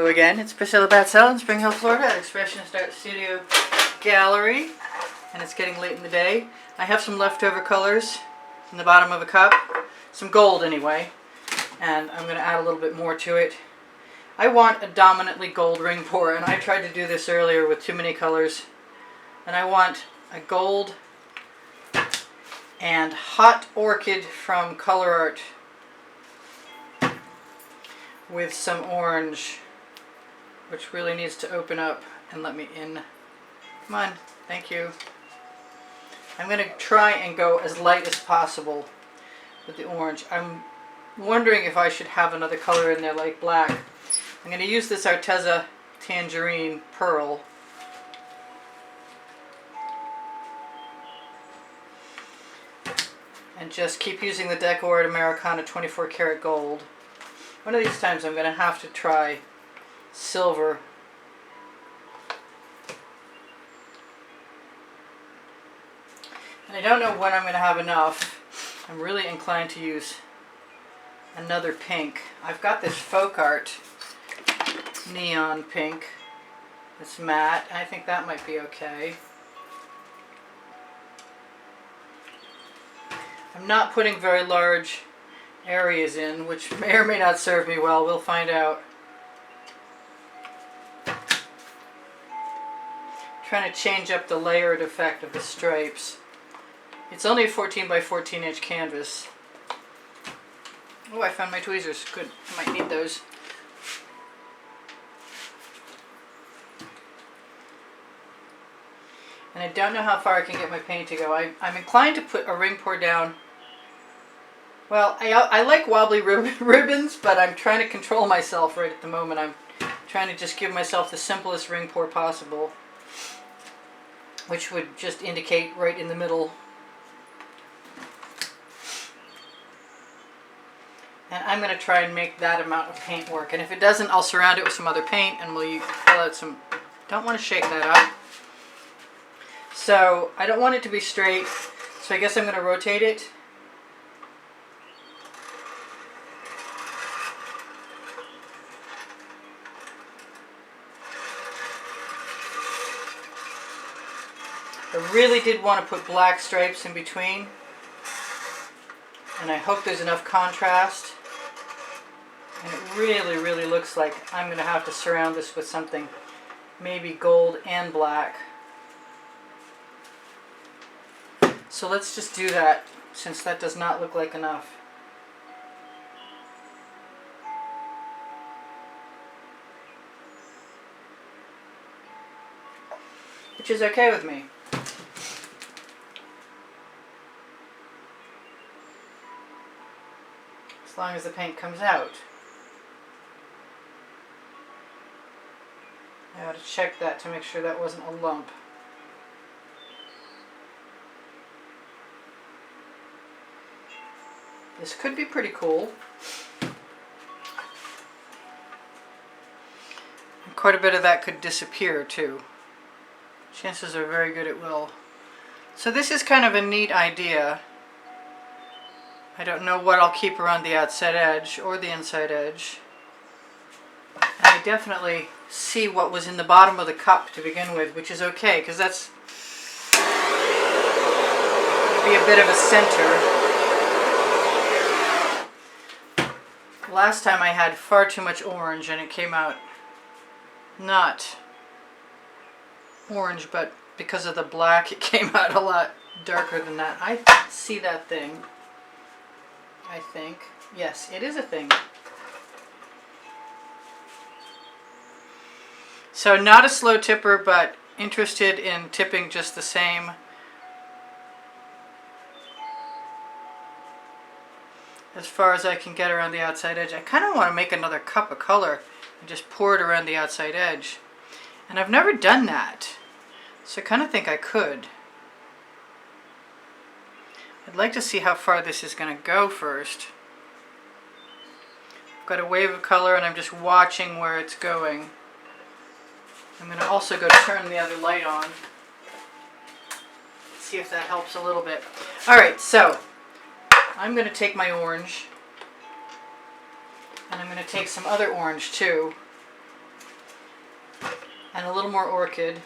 Hello again, it's Priscilla Batzell in Spring Hill, Florida at Expressionist Art Studio Gallery, and it's getting late in the day. I have some leftover colors in the bottom of a cup, some gold anyway, and I'm going to add a little bit more to it. I want a dominantly gold ring pour, and I tried to do this earlier with too many colors, and I want a gold and hot orchid from Color Art with some orange, which really needs to open up and let me in. Come on, thank you. I'm going to try and go as light as possible with the orange. I'm wondering if I should have another color in there like black. I'm going to use this Arteza Tangerine Pearl. And just keep using the Decor Americana 24 karat gold. One of these times I'm going to have to try silver. And I don't know when I'm going to have enough. I'm really inclined to use another pink. I've got this Folk Art neon pink. It's matte. I think that might be okay. I'm not putting very large areas in, which may or may not serve me well. We'll find out. Trying to change up the layered effect of the stripes. It's only a 14 by 14 inch canvas. Oh, I found my tweezers. Good. I might need those. And I don't know how far I can get my paint to go. I'm inclined to put a ring pour down. Well, I like wobbly ribbons, but I'm trying to control myself right at the moment. I'm trying to just give myself the simplest ring pour possible, which would just indicate right in the middle. And I'm going to try and make that amount of paint work. And if it doesn't, I'll surround it with some other paint and we'll fill out some... Don't want to shake that up. So I don't want it to be straight, so I guess I'm going to rotate it. I really did want to put black stripes in between, and I hope there's enough contrast. And it really, really looks like I'm going to have to surround this with something maybe gold and black. So let's just do that, since that does not look like enough. Which is okay with me. As long as the paint comes out. I ought to check that to make sure that wasn't a lump. This could be pretty cool. And quite a bit of that could disappear too. Chances are very good it will. So this is kind of a neat idea. I don't know what I'll keep around the outside edge or the inside edge. And I definitely see what was in the bottom of the cup to begin with, which is okay, because that's going to be a bit of a center. Last time I had far too much orange and it came out not orange, but because of the black it came out a lot darker than that. I see that thing. I think. Yes, it is a thing. So not a slow tipper, but interested in tipping just the same. As far as I can get around the outside edge. I kind of want to make another cup of color and just pour it around the outside edge. And I've never done that, so I kind of think I could. I'd like to see how far this is going to go first. I've got a wave of color and I'm just watching where it's going. I'm going to also go turn the other light on. See if that helps a little bit. Alright, so I'm going to take my orange, and I'm going to take some other orange too, and a little more Orchid,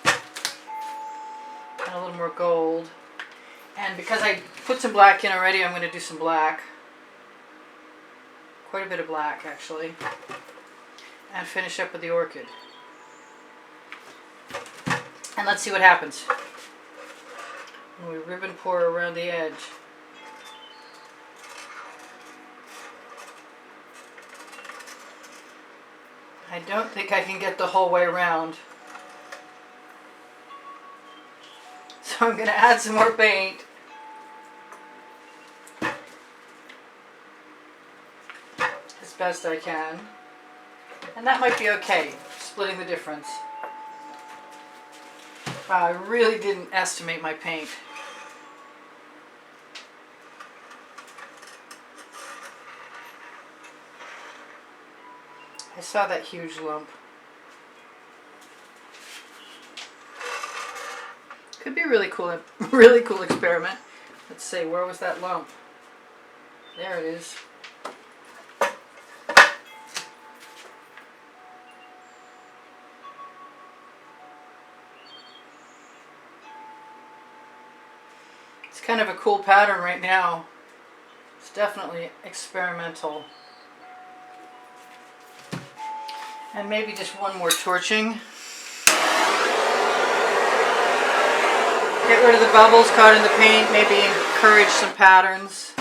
and a little more gold. And because I put some black in already, I'm going to do some black. Quite a bit of black, actually. And finish up with the Orchid. And let's see what happens when we ribbon pour around the edge. I don't think I can get the whole way around. So I'm going to add some more paint. As best I can. And that might be okay, splitting the difference. Wow, I really didn't estimate my paint. I saw that huge lump. Could be a really cool experiment. Let's see, where was that lump? There it is. It's kind of a cool pattern right now. It's definitely experimental. And maybe just one more torching. Get rid of the bubbles caught in the paint, maybe encourage some patterns.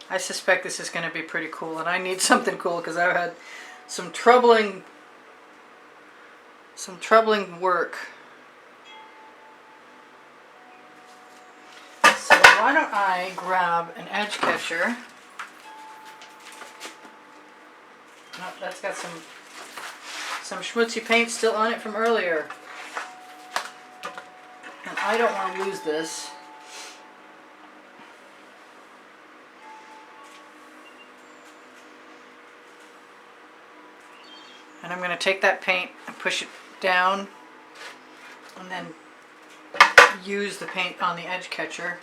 I suspect this is going to be pretty cool, and I need something cool because I've had some troubling work. So why don't I grab an edge catcher? Oh, that's got some schmutzy paint still on it from earlier. And I don't want to lose this. And I'm going to take that paint and push it down and then use the paint on the edge catcher.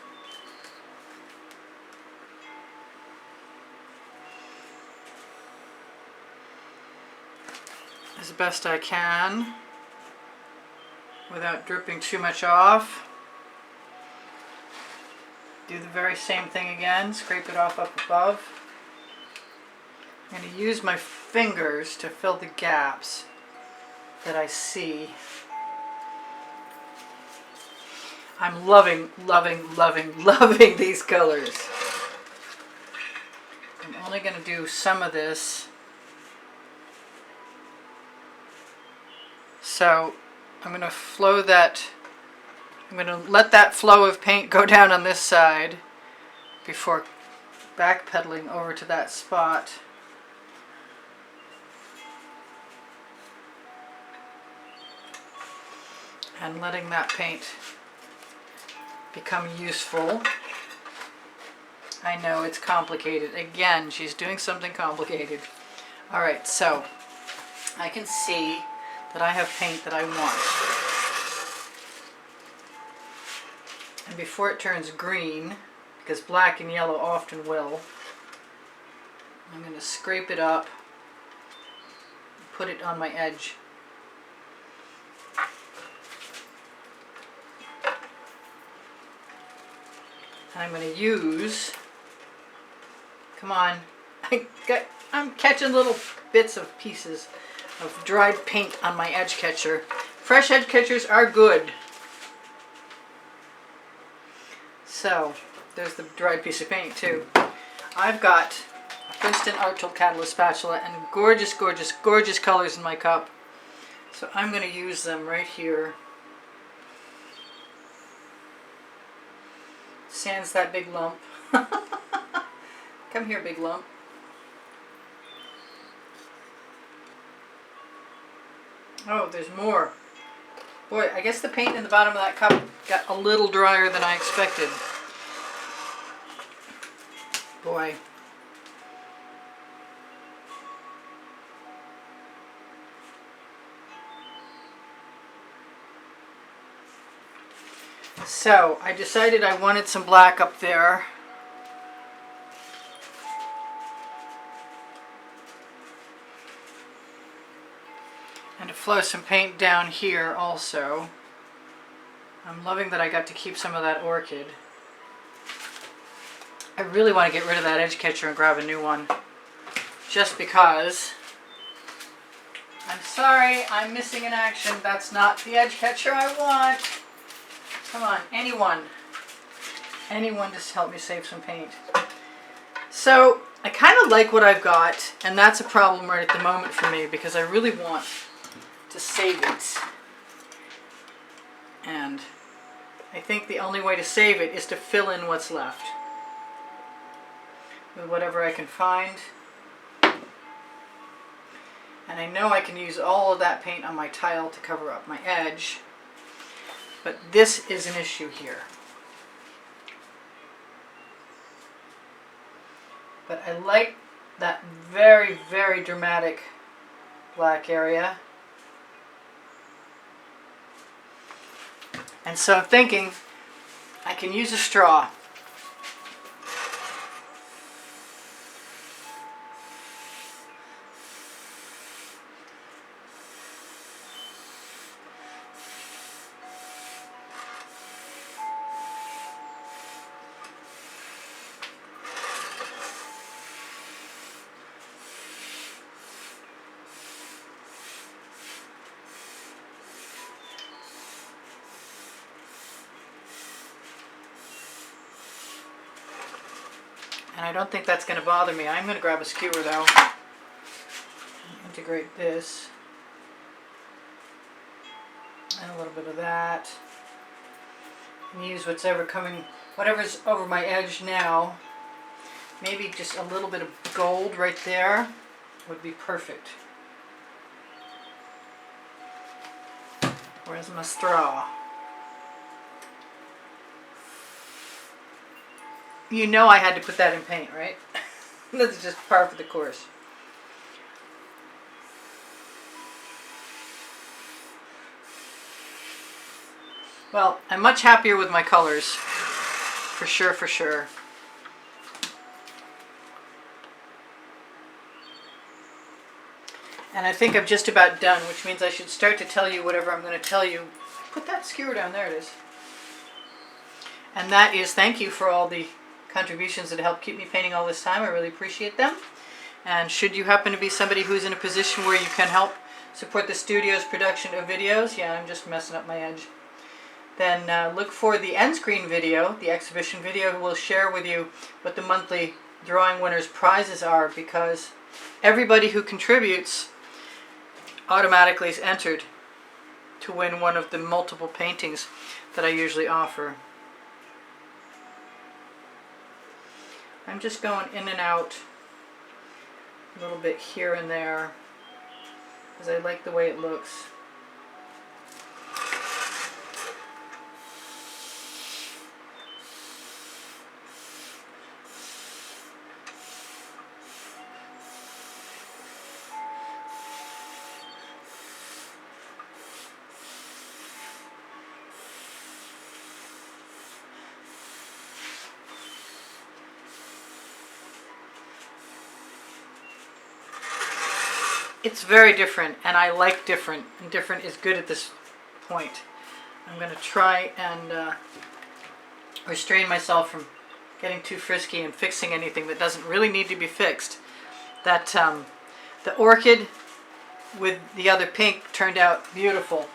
As best I can without dripping too much off. Do the very same thing again, scrape it off up above. I'm going to use my fingers to fill the gaps that I see. I'm loving, loving, loving, loving these colors. I'm only going to do some of this. So I'm going to flow that, I'm going to let that flow of paint go down on this side before backpedaling over to that spot. And letting that paint become useful. I know it's complicated. Again, she's doing something complicated. Alright, so I can see that I have paint that I want. And before it turns green, because black and yellow often will, I'm going to scrape it up and put it on my edge. And I'm going to use, come on, I'm catching little bits of pieces of dried paint on my edge catcher. Fresh edge catchers are good. So, there's the dried piece of paint too. I've got a Princeton Art Tool Catalyst spatula and gorgeous, gorgeous, gorgeous colors in my cup. So I'm going to use them right here. Sans that big lump. Come here, big lump. Oh, there's more. Boy, I guess the paint in the bottom of that cup got a little drier than I expected. Boy. So, I decided I wanted some black up there. flow some paint down here also. I'm loving that I got to keep some of that Orchid. I really want to get rid of that edge catcher and grab a new one. Just because. I'm sorry, I'm missing in action. That's not the edge catcher I want. Come on, anyone. Anyone just help me save some paint. So, I kind of like what I've got, and that's a problem right at the moment for me because I really want to save it. And I think the only way to save it is to fill in what's left with whatever I can find. And I know I can use all of that paint on my tile to cover up my edge, but this is an issue here. But I like that very, very dramatic black area. And so I'm thinking I can use a straw. And I don't think that's going to bother me. I'm going to grab a skewer though. Integrate this. And a little bit of that. And use whatever's over my edge now. Maybe just a little bit of gold right there would be perfect. Where's my straw? You know I had to put that in paint, right? That's just par for the course. Well, I'm much happier with my colors. For sure, for sure. And I think I'm just about done, which means I should start to tell you whatever I'm going to tell you. Put that skewer down, there it is. And that is thank you for all the contributions that helped keep me painting all this time. I really appreciate them. And should you happen to be somebody who's in a position where you can help support the studio's production of videos, yeah, I'm just messing up my edge, then look for the end screen video, the exhibition video. We'll share with you what the monthly drawing winners prizes are, because everybody who contributes automatically is entered to win one of the multiple paintings that I usually offer. I'm just going in and out a little bit here and there because I like the way it looks. It's very different, and I like different, and different is good at this point. I'm going to try and restrain myself from getting too frisky and fixing anything that doesn't really need to be fixed. That the Orchid with the other pink turned out beautiful.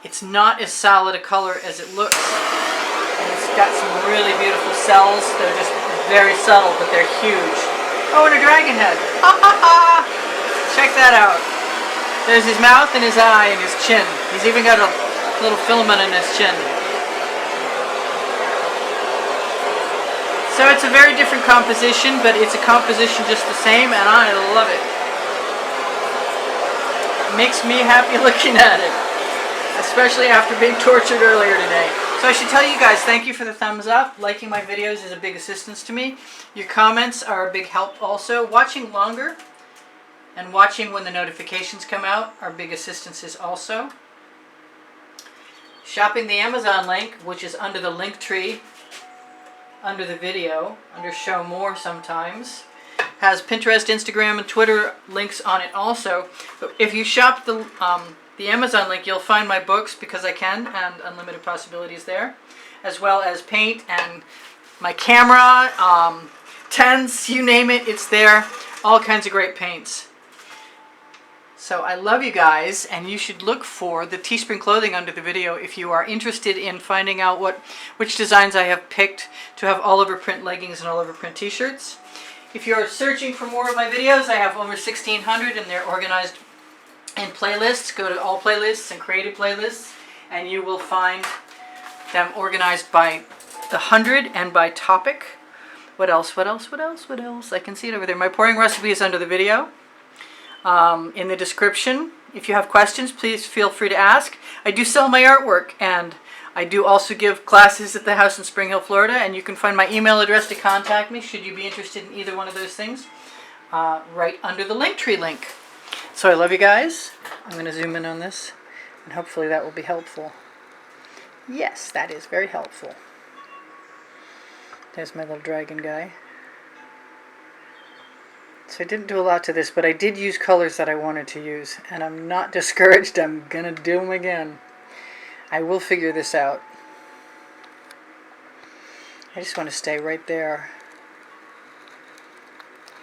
It's not as solid a color as it looks, and it's got some really beautiful cells. They're just very subtle, but they're huge. Oh, and a dragon head! Ha ha ha! Check that out. There's his mouth and his eye and his chin. He's even got a little filament in his chin. So it's a very different composition, but it's a composition just the same, and I love it. It makes me happy looking at it, especially after being tortured earlier today. So I should tell you guys, thank you for the thumbs up. Liking my videos is a big assistance to me. Your comments are a big help also. Watching longer and watching when the notifications come out are big assistances also. Shopping the Amazon link, which is under the link tree, under the video, under show more sometimes, has Pinterest, Instagram, and Twitter links on it also. But if you shop the the Amazon link, you'll find my books, Because I Can, and Unlimited Possibilities there, as well as paint and my camera, tents, you name it, it's there. All kinds of great paints. So I love you guys, and you should look for the Teespring clothing under the video if you are interested in finding out which designs I have picked to have all over print leggings and all over print t-shirts. If you're searching for more of my videos, I have over 1,600 and they're organized in playlists. Go to all playlists and creative playlists and you will find them organized by the 100 and by topic. What else? I can see it over there. My pouring recipe is under the video. In the description. If you have questions, please feel free to ask. I do sell my artwork, and I do also give classes at the house in Spring Hill, Florida, and you can find my email address to contact me should you be interested in either one of those things right under the Linktree link. So I love you guys. I'm going to zoom in on this, and hopefully that will be helpful. Yes, that is very helpful. There's my little dragon guy. So I didn't do a lot to this, but I did use colors that I wanted to use, and I'm not discouraged. I'm gonna do them again. I will figure this out. I just want to stay right there.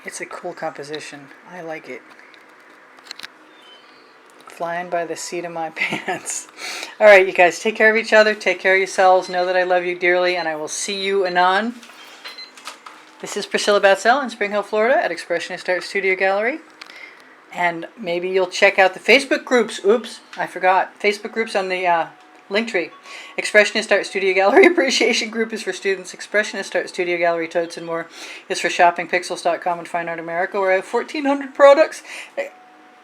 It's a cool composition. I like it. Flying by the seat of my pants. Alright, you guys, take care of each other. Take care of yourselves. Know that I love you dearly, and I will see you anon. This is Priscilla Batzell in Spring Hill, Florida at Expressionist Art Studio Gallery. And maybe you'll check out the Facebook groups. Oops, I forgot. Facebook groups on the Linktree. Expressionist Art Studio Gallery Appreciation Group is for students. Expressionist Art Studio Gallery Totes and More is for shoppingpixels.com and Fine Art America, where I have 1,400 products.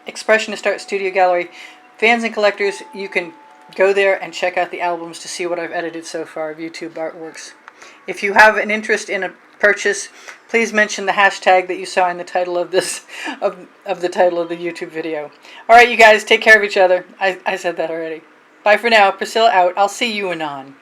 Expressionist Art Studio Gallery fans and collectors, you can go there and check out the albums to see what I've edited so far of YouTube artworks. If you have an interest in a purchase, please mention the hashtag that you saw in the title of this of the title of the YouTube video. All right, you guys, take care of each other. I said that already. Bye for now. Priscilla out. I'll see you anon.